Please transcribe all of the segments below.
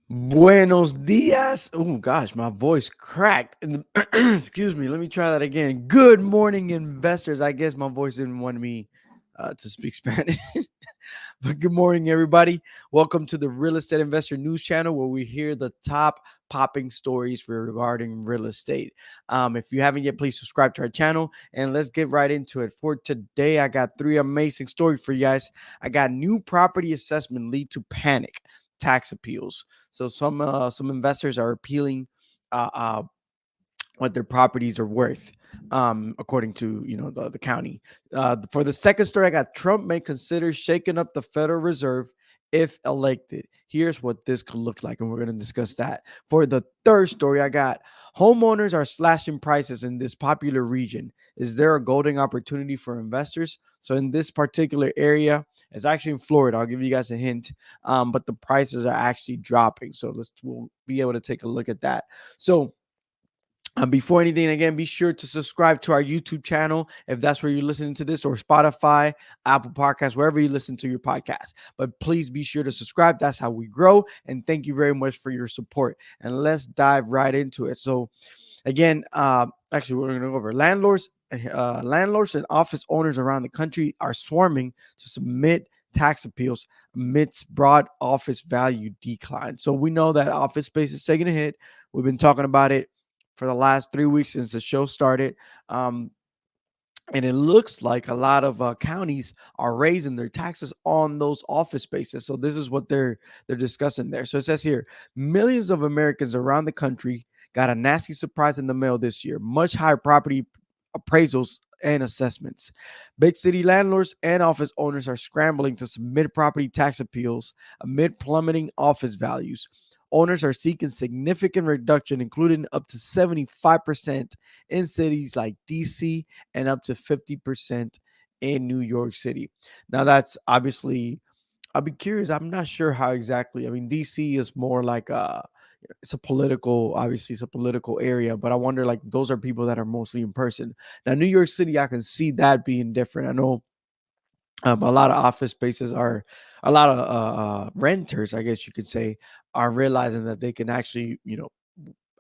Buenos dias. Oh gosh, my voice cracked. Excuse me. Let me try that again. Good morning, investors. I guess my voice didn't want me to speak Spanish. But good morning, everybody. Welcome to the Real Estate Investor News Channel, where we hear the top popping stories regarding real estate. If you haven't yet, please subscribe to our channel and let's get right into it. For today, I got three amazing stories for you guys. I got new property assessment lead to panic, tax appeals. So some investors are appealing uh, uh, what their properties are worth, according to the county. For the second story, I got Trump may consider shaking up the Federal Reserve if elected. Here's what this could look like, and we're going to discuss that. For the third story, I got homeowners are slashing prices in this popular region. Is there a golden opportunity for investors? So in this particular area, it's actually in Florida. I'll give you guys a hint, but the prices are actually dropping. So we'll be able to take a look at that. So before anything, again, be sure to subscribe to our YouTube channel if that's where you're listening to this, or Spotify, Apple Podcasts, wherever you listen to your podcast. But please be sure to subscribe. That's how we grow. And thank you very much for your support. And let's dive right into it. So, again, actually, we're going to go over landlords and office owners around the country are swarming to submit tax appeals amidst broad office value decline. So we know that office space is taking a hit. We've been talking about it for the last 3 weeks since the show started. Um, and it looks like a lot of counties are raising their taxes on those office spaces. So this is what they're discussing there. So it says here, millions of Americans around the country got a nasty surprise in the mail this year. Much higher property appraisals and assessments. Big city landlords and office owners are scrambling to submit property tax appeals amid plummeting office values. Owners are seeking significant reduction, including up to 75% in cities like DC and up to 50% in New York City. Now, that's obviously, I'll be curious. I'm not sure how exactly. I mean, DC is more like it's a political, obviously, it's a political area, but I wonder, like, those are people that are mostly in person. Now, New York City, I can see that being different. I know a lot of office spaces are a lot of renters, I guess you could say, are realizing that they can actually,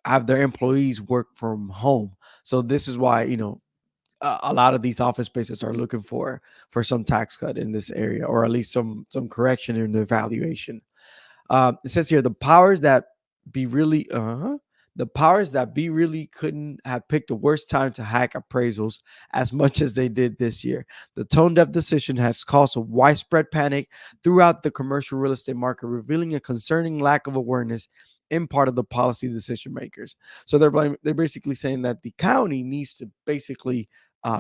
have their employees work from home. So this is why, a lot of these office spaces are looking for some tax cut in this area, or at least some correction in the valuation. It says here be really the powers that be really couldn't have picked a worse time to hack appraisals as much as they did this year. The tone deaf decision has caused a widespread panic throughout the commercial real estate market, revealing a concerning lack of awareness in part of the policy decision makers. So they're basically saying that the county needs to basically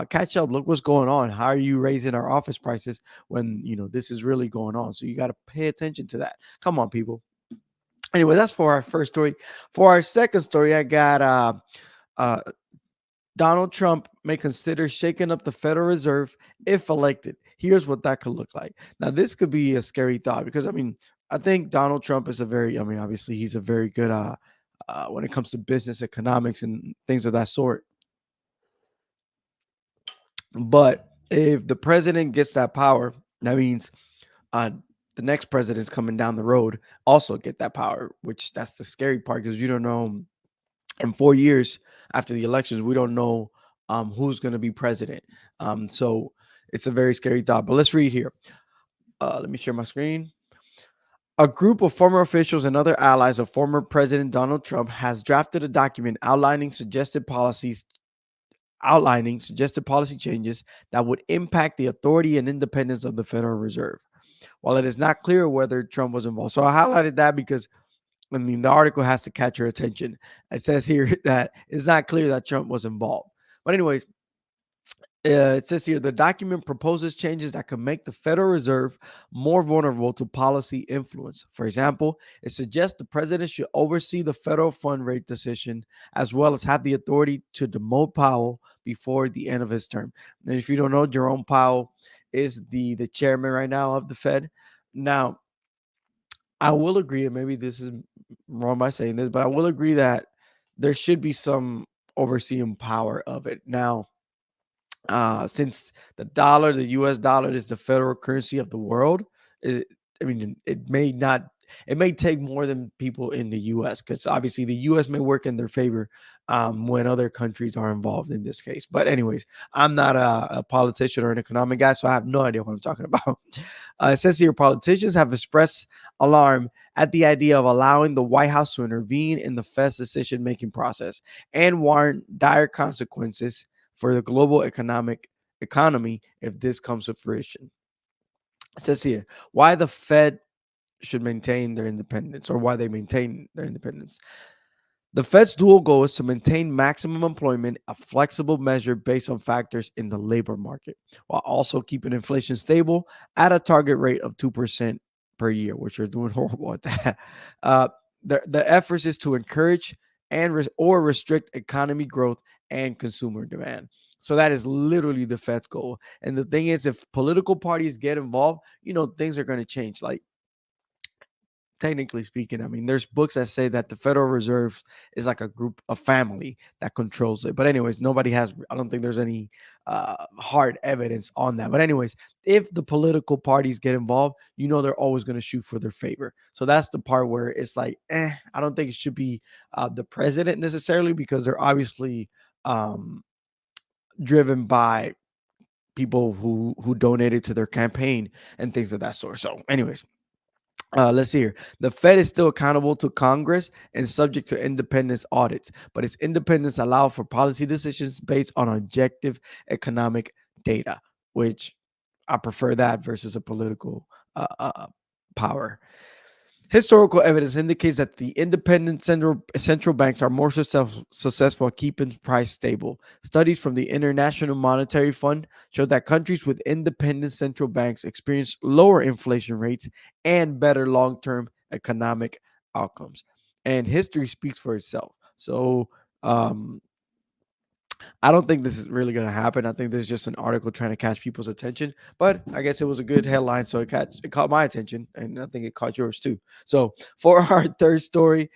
catch up. Look what's going on. How are you raising our office prices when this is really going on? So you got to pay attention to that. Come on, people. Anyway, that's for our first story. For our second story, I got uh, Donald Trump may consider shaking up the Federal Reserve if elected. Here's what that could look like. Now, this could be a scary thought because, I mean, I think Donald Trump is obviously he's a very good when it comes to business, economics, and things of that sort. But if the president gets that power, that means uh, the next president's coming down the road also get that power, which that's the scary part because you don't know in 4 years after the elections, we don't know who's going to be president. So it's a very scary thought. But let's read here. Let me share my screen. A group of former officials and other allies of former President Donald Trump has drafted a document outlining suggested policy changes that would impact the authority and independence of the Federal Reserve. While it is not clear whether Trump was involved. So I highlighted that because I mean, the article has to catch your attention. It says here that it's not clear that Trump was involved. But, anyways, it says here the document proposes changes that could make the Federal Reserve more vulnerable to policy influence. For example, it suggests the president should oversee the federal fund rate decision as well as have the authority to demote Powell before the end of his term. And if you don't know, Jerome Powell is the chairman right now of the Fed. Now, I will agree, and maybe this is wrong by saying this, but I will agree that there should be some overseeing power of it. Now, since the US dollar is the federal currency of the world, it, I mean, it may not. It may take more than people in the US, because obviously the US may work in their favor when other countries are involved in this case. But, anyways, I'm not a politician or an economic guy, so I have no idea what I'm talking about. It says here politicians have expressed alarm at the idea of allowing the White House to intervene in the Fed's decision making process and warn dire consequences for the global economy if this comes to fruition. It says here why the Fed should maintain their independence, or why they maintain their independence. The Fed's dual goal is to maintain maximum employment, a flexible measure based on factors in the labor market, while also keeping inflation stable at a target rate of 2% per year, which are doing horrible at that. Uh, the efforts is to encourage or restrict economy growth and consumer demand. So that is literally the Fed's goal. And the thing is, if political parties get involved, things are going to change. Like, technically speaking, I mean, there's books that say that the Federal Reserve is like a group, a family that controls it. But, anyways, nobody has, I don't think there's any hard evidence on that. But, anyways, if the political parties get involved, they're always going to shoot for their favor. So that's the part where it's like, I don't think it should be the president necessarily, because they're obviously driven by people who donated to their campaign and things of that sort. So, anyways, let's see here. The Fed is still accountable to Congress and subject to independence audits, but its independence allows for policy decisions based on objective economic data, which I prefer that versus a political power. Historical evidence indicates that the independent central banks are more successful at keeping price stable. Studies from the International Monetary Fund show that countries with independent central banks experience lower inflation rates and better long-term economic outcomes. And history speaks for itself. So, I don't think this is really going to happen. I think this is just an article trying to catch people's attention. But I guess it was a good headline, so it caught my attention, and I think it caught yours too. So, for our third story,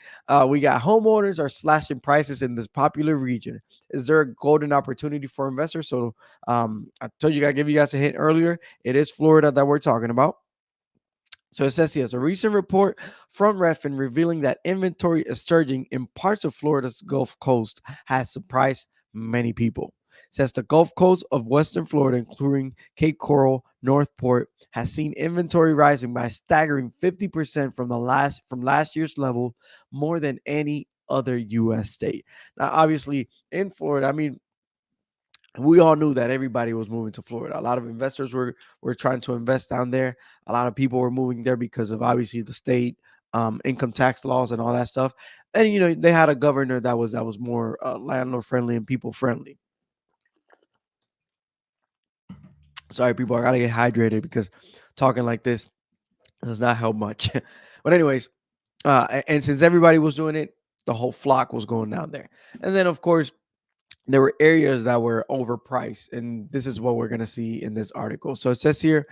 we got homeowners are slashing prices in this popular region. Is there a golden opportunity for investors? So, I told you, I give you guys a hint earlier. It is Florida that we're talking about. So it says here, a recent report from Redfin revealing that inventory is surging in parts of Florida's Gulf Coast has surprised many people. It says the Gulf Coast of Western Florida, including Cape Coral, Northport, has seen inventory rising by a staggering 50% from last year's level, more than any other U.S. state. Now, obviously, in Florida, I mean, we all knew that everybody was moving to Florida. A lot of investors were trying to invest down there. A lot of people were moving there because of obviously the state income tax laws and all that stuff. And they had a governor that was more landlord friendly and people friendly. Sorry, people, I gotta get hydrated because talking like this does not help much. But, anyways, and since everybody was doing it, the whole flock was going down there. And then, of course, there were areas that were overpriced, and this is what we're going to see in this article. So it says here,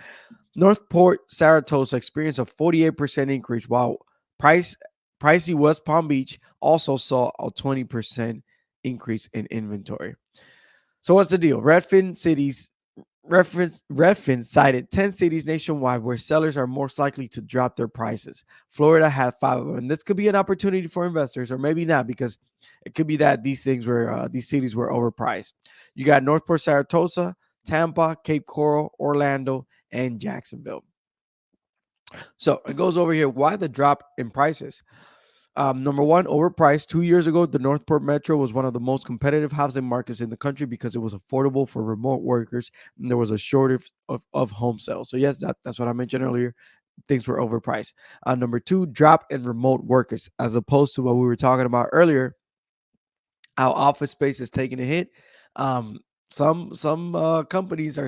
Northport Saratoga experienced a 48% increase, while pricey West Palm Beach also saw a 20% increase in inventory. So what's the deal? Redfin cited 10 cities nationwide where sellers are most likely to drop their prices. Florida had 5 of them. And this could be an opportunity for investors, or maybe not, because it could be that these cities were overpriced. You got Northport Saratoga, Tampa, Cape Coral, Orlando, and Jacksonville. So it goes over here. Why the drop in prices? Number one, overpriced. 2 years ago, the Northport Metro was one of the most competitive housing markets in the country because it was affordable for remote workers and there was a shortage of home sales. So, yes, that's what I mentioned earlier. Things were overpriced. Number two, drop in remote workers, as opposed to what we were talking about earlier, how office space is taking a hit. Some companies are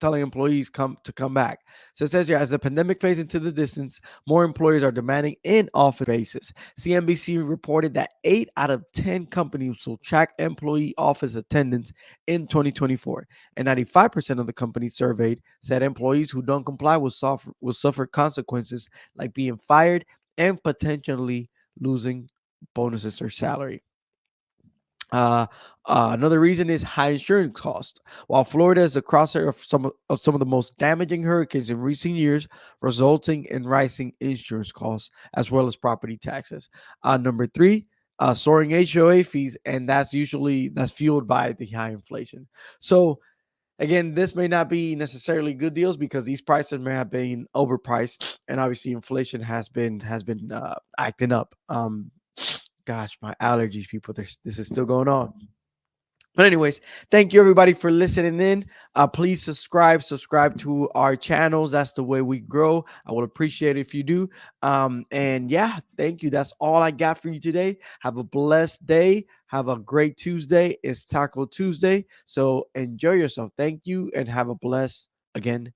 telling employees come back. So it says here, as the pandemic fades into the distance, more employers are demanding in-office spaces. CNBC reported that 8 out of 10 companies will track employee office attendance in 2024, and 95% of the companies surveyed said employees who don't comply will suffer consequences like being fired and potentially losing bonuses or salary. Uh, Another reason is high insurance cost. While Florida is the crosshairs of some of the most damaging hurricanes in recent years, resulting in rising insurance costs as well as property taxes. Number three, soaring HOA fees, and that's fueled by the high inflation. So again, this may not be necessarily good deals because these prices may have been overpriced, and obviously inflation has been acting up. Gosh, my allergies, people. This is still going on. But anyways, thank you everybody for listening in. Please subscribe to our channels. That's the way we grow. I would appreciate it if you do. And yeah, thank you. That's all I got for you today. Have a blessed day. Have a great Tuesday. It's Taco Tuesday. So enjoy yourself. Thank you and have a blessed again